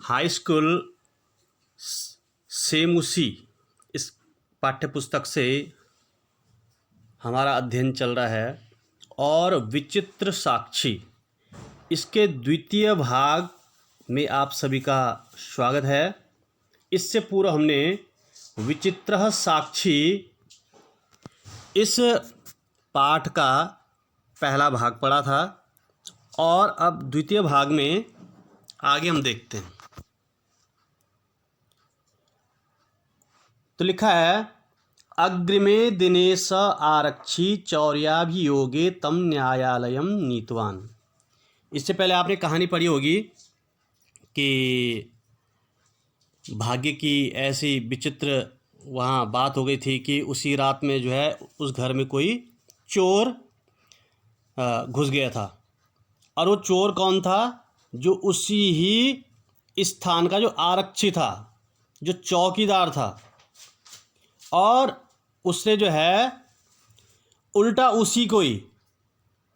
High school same उसी इस पाठ्यपुस्तक से हमारा अध्ययन चल रहा है और विचित्र साक्षी इसके द्वितीय भाग में आप सभी का स्वागत है। इससे पूर्व हमने विचित्र साक्षी इस पाठ का पहला भाग पढ़ा था और अब द्वितीय भाग में आगे हम देखते हैं। तो लिखा है, अग्रिमे दिने स आरक्षी चौर्याभियोगे तम न्यायालयम नीतवान। इससे पहले आपने कहानी पढ़ी होगी कि भाग्य की ऐसी विचित्र वहाँ बात हो गई थी कि उसी रात में जो है उस घर में कोई चोर घुस गया था। और वो चोर कौन था? जो उसी ही स्थान का जो आरक्षी था, जो चौकीदार था। और उसने जो है उल्टा उसी को ही,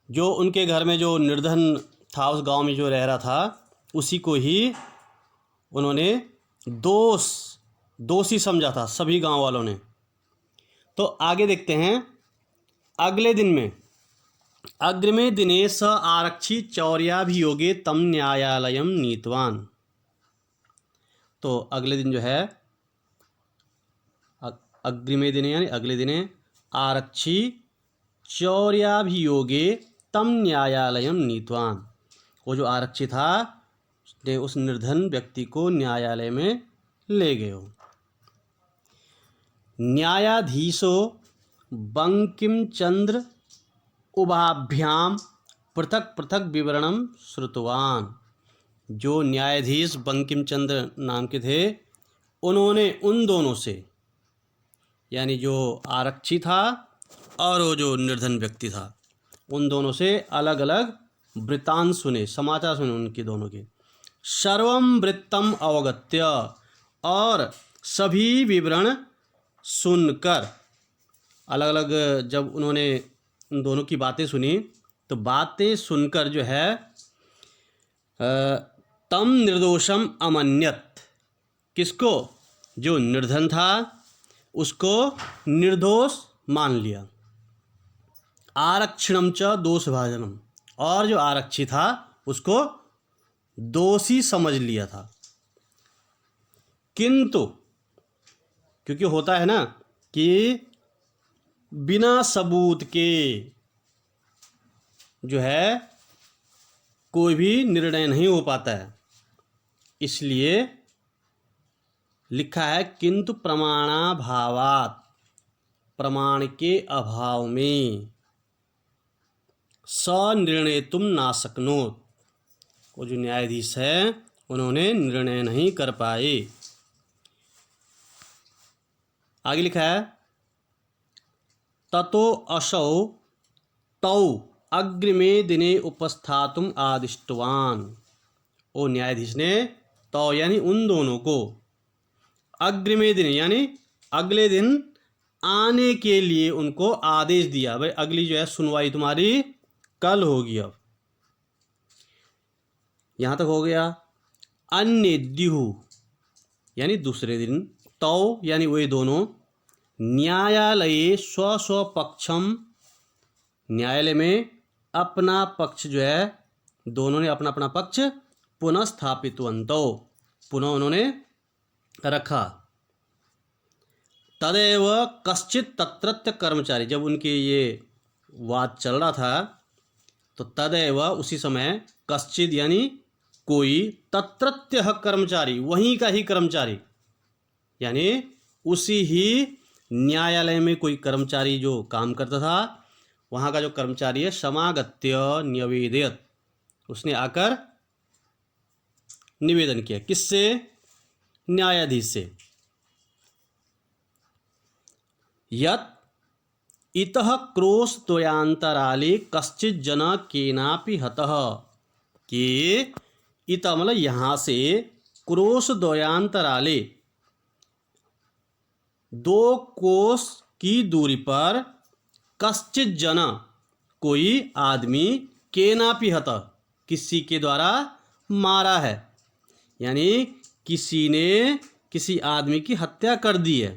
जो उनके घर में जो निर्धन था, उस गांव में जो रह रहा था, उसी को ही उन्होंने दोषी समझा था सभी गांव वालों ने। तो आगे देखते हैं। अगले दिन में अग्रिमे दिने स आरक्षी चौर्याभियोगे तम न्यायालयम नीतवान। तो अगले दिन जो है अग्रिमे दिने यानी अगले दिने आरक्षी चौर्याभियोगे तम न्यायालयम नीतवान। वो जो आरक्षी था उसने उस निर्धन व्यक्ति को न्यायालय में ले गए। न्यायाधीशो बंकिम चंद्र उभाभ्याम पृथक पृथक विवरणम श्रुतवान। जो न्यायाधीश बंकिम चंद्र नाम के थे, उन्होंने उन दोनों से, यानी जो आरक्षी था और वो जो निर्धन व्यक्ति था, उन दोनों से अलग अलग वृत्तांत सुने, समाचार सुने उनके दोनों के। सर्वम वृत्तम अवगत्य, और सभी विवरण सुनकर, अलग अलग जब उन्होंने उन दोनों की बातें सुनी, तो बातें सुनकर जो है तम निर्दोषम अमन्यत। किसको? जो निर्धन था उसको निर्दोष मान लिया। आरक्षणम च दोषभाजनम, और जो आरक्षी था उसको दोषी समझ लिया था। किंतु क्योंकि होता है ना कि बिना सबूत के जो है कोई भी निर्णय नहीं हो पाता है, इसलिए लिखा है किंतु प्रमाणाभावात्, प्रमाण के अभाव में सनिर्णेतुम ना शक्नोत। वो जो न्यायाधीश है उन्होंने निर्णय नहीं कर पाए। आगे लिखा है, ततो असौ तौ अग्रिमे दिने उपस्थातुम आदिष्टवान। वो न्यायाधीश ने तो यानी उन दोनों को अग्रिमे दिन यानी अगले दिन आने के लिए उनको आदेश दिया। भाई अगली जो है सुनवाई तुम्हारी कल होगी। अब यहाँ तक हो गया। अन्य द्युहु यानी दूसरे दिन, तौ यानी वे दोनों, न्यायालये स्व स्व पक्षम, न्यायालय में अपना पक्ष जो है, दोनों ने अपना अपना पक्ष पुनः स्थापितवन्तौ, पुनः उन्होंने रखा। तदेव कश्चित तत्रत्य कर्मचारी, जब उनके ये वाद चल रहा था तो तदेव उसी समय कश्चित यानी कोई, तत्रत्य कर्मचारी वहीं का ही कर्मचारी, यानी उसी ही न्यायालय में कोई कर्मचारी जो काम करता था, वहाँ का जो कर्मचारी है, समागत्य न्यवेदयत्, उसने आकर निवेदन किया। किससे? न्यायाधीश से। यत् इतः क्रोशद्वयान्तराले कश्चित् जन केनापि हतः, कि इतः मतलब यहाँ से, क्रोशद्वयान्तराले दो कोस की दूरी पर, कश्चित् जन कोई आदमी, केनापि हतः किसी के द्वारा मारा है, यानी किसी ने किसी आदमी की हत्या कर दी है।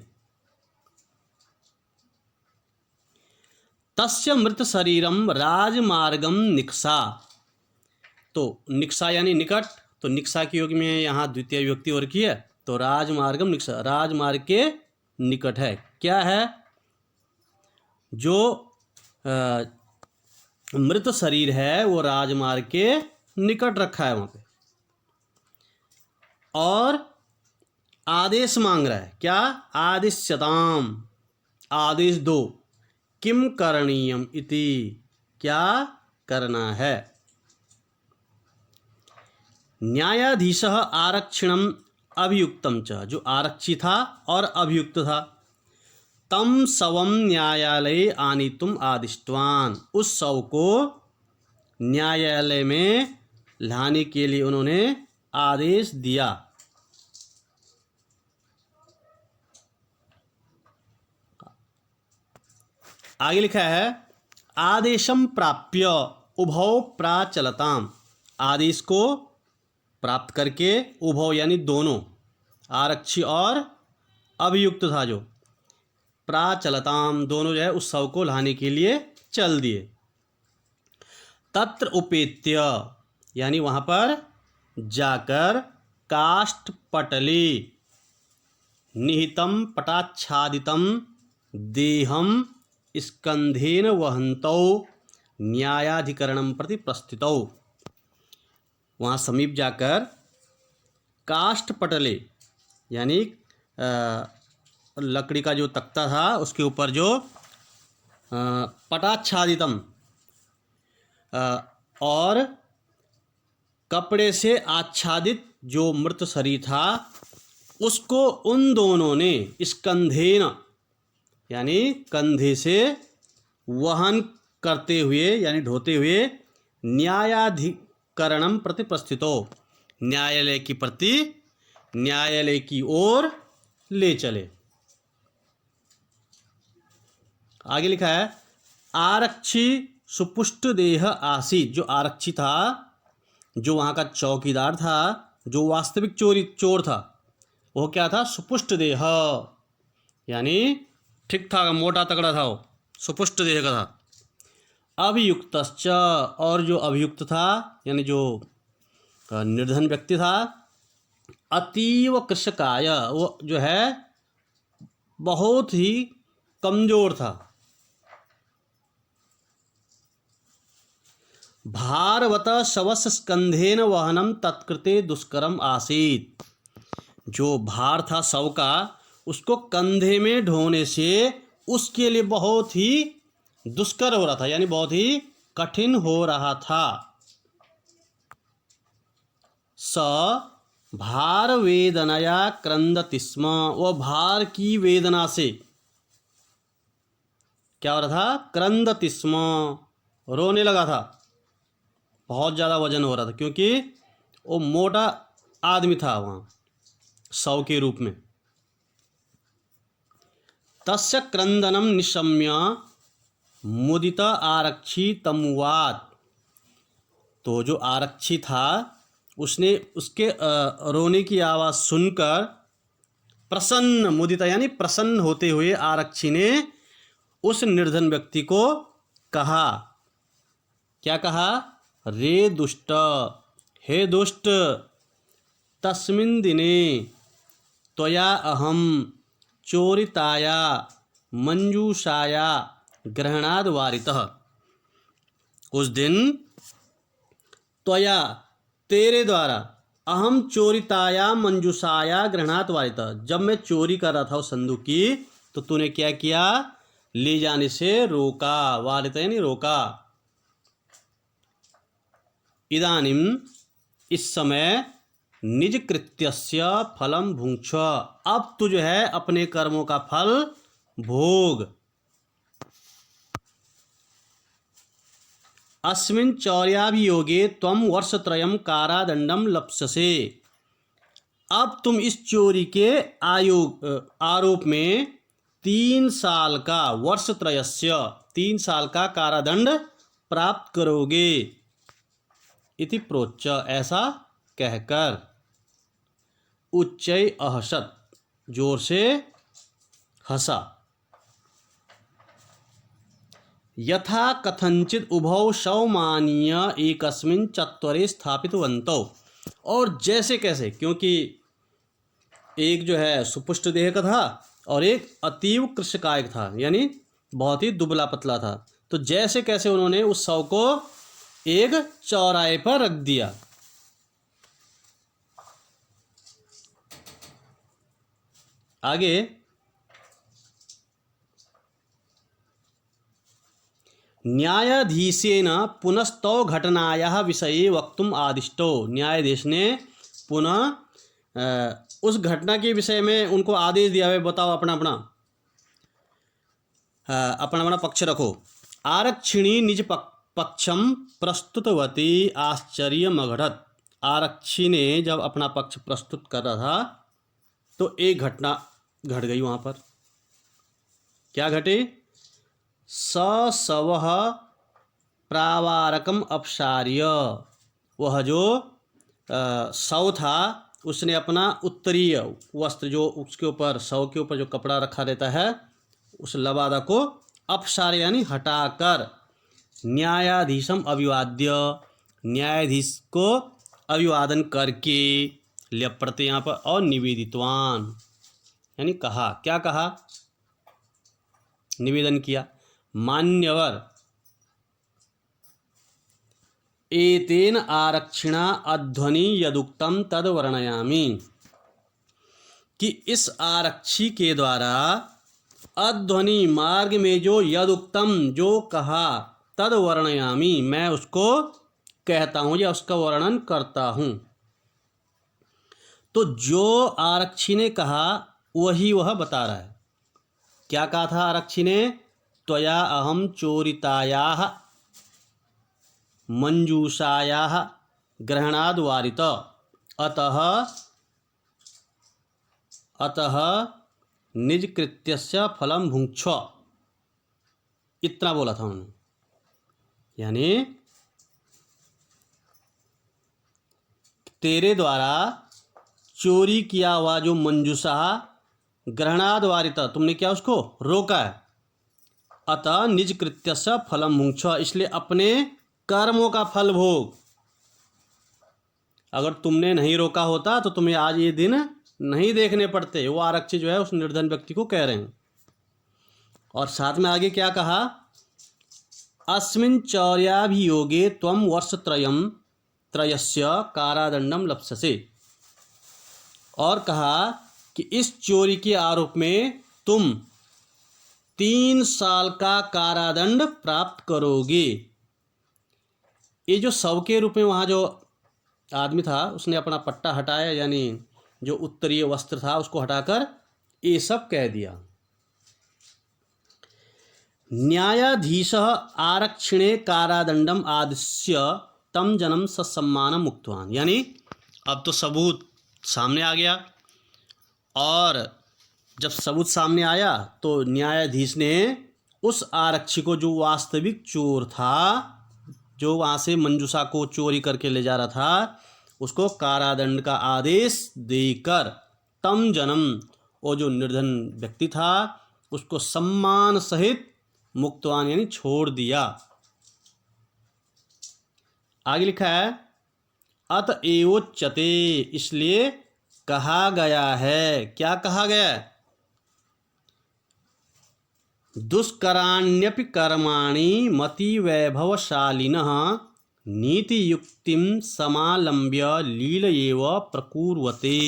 तस्य मृत शरीरम राजमार्गम निक्सा। तो निक्सा यानी निकट, तो निक्सा के योग में यहाँ द्वितीय विभक्ति और की है, तो राजमार्गम निक्सा, राजमार्ग के निकट है। क्या है? जो मृत शरीर है वो राजमार्ग के निकट रखा है वहाँ पे, और आदेश मांग रहा है। क्या? आदिश्यताम, आदेश दो। किम करणीयम इति, क्या करना है। न्यायाधीशः आरक्षिणम अभियुक्तम च, जो आरक्षी था और अभियुक्त था, तम शवम न्यायालय आनीतुम आदिष्टवान, उस शव को न्यायालय में लाने के लिए उन्होंने आदेश दिया। आगे लिखा है आदेशम प्राप्य उभौ प्राचलताम, आदेश को प्राप्त करके उभौ यानी दोनों, आरक्षी और अभियुक्त था जो, प्राचलताम दोनों जो है उस शव को लाने के लिए चल दिए। तत्र उपेत्य यानी वहाँ पर जाकर, काष्ठ पटली निहितम पटाच्छादितम देहम स्कंधेन वहंतौ न्यायाधिकरणम प्रति प्रस्थितौ, वहाँ समीप जाकर काष्ठ पटले यानी लकड़ी का जो तख्ता था उसके ऊपर जो पटाच्छादितम और कपड़े से आच्छादित जो मृत शरीर था उसको उन दोनों ने स्कंधेन यानी कंधे से वहन करते हुए यानी ढोते हुए न्यायाधिकरणम प्रति प्रस्थितो, न्यायालय की ओर ले चले। आगे लिखा है आरक्षी सुपुष्ट देह आसीत, जो आरक्षी था, जो वहाँ का चौकीदार था, जो वास्तविक चोर था, वो क्या था? सुपुष्ट देह यानी ठीक ठाक मोटा तगड़ा था, वो सुपुष्ट देह का था। अभियुक्तश्च, और जो अभियुक्त था यानी जो निर्धन व्यक्ति था, अतीव कृशकाय, वो जो है बहुत ही कमजोर था। भारवत शवस स्कंधेन वहनम तत्कृते दुष्करम आसीत, जो भार था शव का उसको कंधे में ढोने से उसके लिए बहुत ही दुष्कर हो रहा था, यानी बहुत ही कठिन हो रहा था। स भार वेदनया क्रंदति स्म, वो भार की वेदना से क्या हो रहा था? क्रंदति स्म, रोने लगा था, बहुत ज़्यादा वजन हो रहा था, क्योंकि वो मोटा आदमी था वहाँ शव के रूप में। तस्य क्रंदनम निशम्य मुदित आरक्षी तमुवात, तो जो आरक्षी था उसने उसके रोने की आवाज़ सुनकर प्रसन्न, मुदिता यानी प्रसन्न होते हुए आरक्षी ने उस निर्धन व्यक्ति को कहा। क्या कहा? रे दुष्ट, हे दुष्ट, तस्मिन् दिने त्वया अहम चोरिताया मंजूषाया ग्रहणाद वारितः, उस दिन त्वया तेरे द्वारा, अहम चोरिताया मंजूषाया ग्रहणात वारितः, जब मैं चोरी कर रहा था उस संदूक की तो तूने क्या किया? ले जाने से रोका, वारित यानी रोका। इदानीम इस समय निज कृत्यस्य फलम भुंक्ष, अब तू जो है अपने कर्मों का फल भोग। अस्मिन् चौर्याभियोगे त्वं वर्षत्रयं कारादंडम लप्स्यसे, अब तुम इस चोरी के आरोप में 3 साल का, वर्षत्रयस्य 3 साल का कारादंड प्राप्त करोगे। इति प्रोच्च, ऐसा कहकर। उच्चै अहसत, जोर से हंसा। यथा कथंचित उभौ सौमानीय एकस्मिन् चत्वरे स्थापितवन्तौ, और जैसे कैसे, क्योंकि एक जो है सुपुष्ट देह का था और एक अतीव कृशकाय था, यानी बहुत ही दुबला पतला था। तो जैसे कैसे उन्होंने उस शव को एक चौराहे पर रख दिया। आगे, न्यायाधीशेन पुनस्तौ घटनायाः विषये वक्तुम आदिष्टो, न्यायाधीश ने पुनः उस घटना के विषय में उनको आदेश दिया है, बताओ अपना अपना पक्ष रखो। आरक्षिणी निज पक्षम प्रस्तुतवती आश्चर्यमघटत, आरक्षी ने जब अपना पक्ष प्रस्तुत कर रहा था तो एक घटना घट गई वहाँ पर। क्या घटी? सवः प्रावारकम अपसार्य, वह जो शव था उसने अपना उत्तरीय वस्त्र, जो उसके ऊपर शव के ऊपर जो कपड़ा रखा रहता है, उस लबादा को अपसार्य यानी हटाकर न्यायाधीशम अभिवाद्य, न्यायाधीश को अभिवादन करके, ल्यपड़ते यहाँ पर, और निवेदितवान यानी कहा। क्या कहा? निवेदन किया। मान्यवर, एतेन आरक्षिणा अध्वनि यदुक्तम तद वर्णयामि, कि इस आरक्षी के द्वारा अध्वनि मार्ग में जो यदुक्तम जो कहा, तद वर्णयामि मैं उसको कहता हूँ या उसका वर्णन करता हूँ। तो जो आरक्षी ने कहा वही वह बता रहा है। क्या कहा था आरक्षी ने? त्वया अहम चोरितायाः मंजूषायाः ग्रहणाद वारित, अतः निज कृत्यस्य फलम भुंक्ष, इतना बोला था उन्होंने। यानी तेरे द्वारा चोरी किया हुआ जो मंजूषा ग्रहणाद वारित, तुमने क्या उसको रोका है। अतः निज कृत्यस्य फलम भुंक्ष, इसलिए अपने कर्मों का फल भोग। अगर तुमने नहीं रोका होता तो तुम्हें आज ये दिन नहीं देखने पड़ते। वो आरक्षी जो है उस निर्धन व्यक्ति को कह रहे हैं। और साथ में आगे क्या कहा? अस्मिन् चौर्याभियोगे त्वं वर्षत्रयस्य कारादंडम लप्स्यसे, और कहा कि इस चोरी के आरोप में तुम 3 साल का कारादंड प्राप्त करोगे। ये जो शव के रूप में वहाँ जो आदमी था उसने अपना पट्टा हटाया, यानी जो उत्तरीय वस्त्र था उसको हटाकर ये सब कह दिया। न्यायाधीश आरक्षिणे कारादंडम आदिश्य तम जन्म सत्सम्मान मुक्तवान, यानी अब तो सबूत सामने आ गया, और जब सबूत सामने आया तो न्यायाधीश ने उस आरक्षी को, जो वास्तविक चोर था, जो वहाँ से मंजूषा को चोरी करके ले जा रहा था, उसको कारादंड का आदेश देकर तम जन्म, वो जो निर्धन व्यक्ति था उसको सम्मान सहित मुक्तवान यानी छोड़ दिया। आगे लिखा है अतएवोच्यते, इसलिए कहा गया है। क्या कहा गया है? दुष्कराण्यपि कर्माणि मति वैभवशालिनः नीति युक्तिम समालंब्य लीलयेव प्रकुर्वते,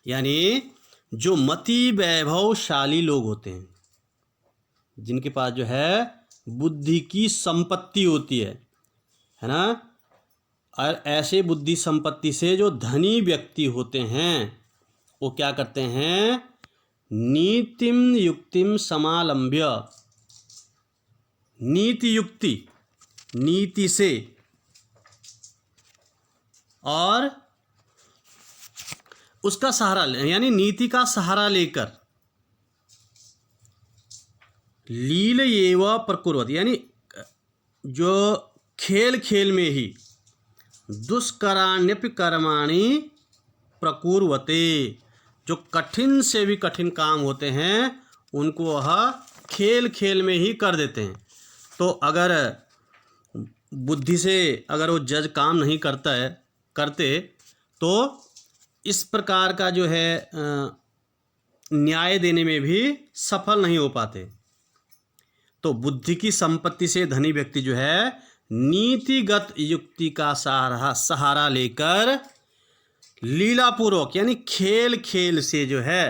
यानी जो मति वैभवशाली लोग होते हैं, जिनके पास जो है बुद्धि की संपत्ति होती है ना, और ऐसे बुद्धि संपत्ति से जो धनी व्यक्ति होते हैं वो क्या करते हैं? नीतिम युक्तिम समालंब्य, नीति युक्ति, नीति से और उसका सहारा यानी नीति का सहारा लेकर, लील एव प्रकुर्वत, यानी जो खेल खेल में ही दुष्कराण्यपि कर्माणि प्रकुर्वते। जो कठिन से भी कठिन काम होते हैं उनको वह खेल खेल में ही कर देते हैं। तो अगर बुद्धि से अगर वो जज काम नहीं करते तो इस प्रकार का जो है न्याय देने में भी सफल नहीं हो पाते। तो बुद्धि की संपत्ति से धनी व्यक्ति जो है नीतिगत युक्ति का सहारा लेकर लीलापूर्वक यानी खेल खेल से जो है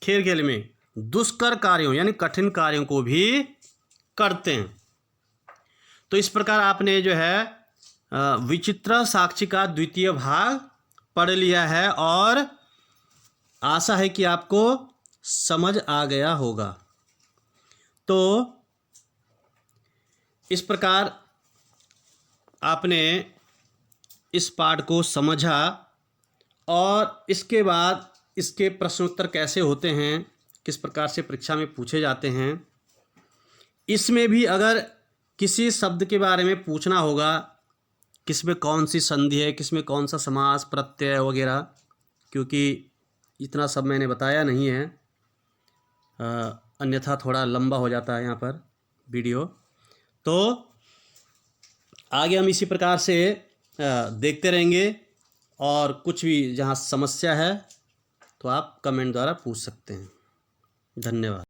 खेल खेल में दुष्कर कार्यों यानी कठिन कार्यों को भी करते हैं। तो इस प्रकार आपने जो है विचित्र साक्षी का द्वितीय भाग पढ़ लिया है और आशा है कि आपको समझ आ गया होगा। तो इस प्रकार आपने इस पाठ को समझा और इसके बाद इसके प्रश्नोत्तर कैसे होते हैं, किस प्रकार से परीक्षा में पूछे जाते हैं। इसमें भी अगर किसी शब्द के बारे में पूछना होगा, किसमें कौन सी संधि है, किसमें कौन सा समास प्रत्यय वगैरह, क्योंकि इतना सब मैंने बताया नहीं है, अन्यथा थोड़ा लंबा हो जाता है यहाँ पर वीडियो। तो आगे हम इसी प्रकार से देखते रहेंगे और कुछ भी जहाँ समस्या है तो आप कमेंट द्वारा पूछ सकते हैं। धन्यवाद।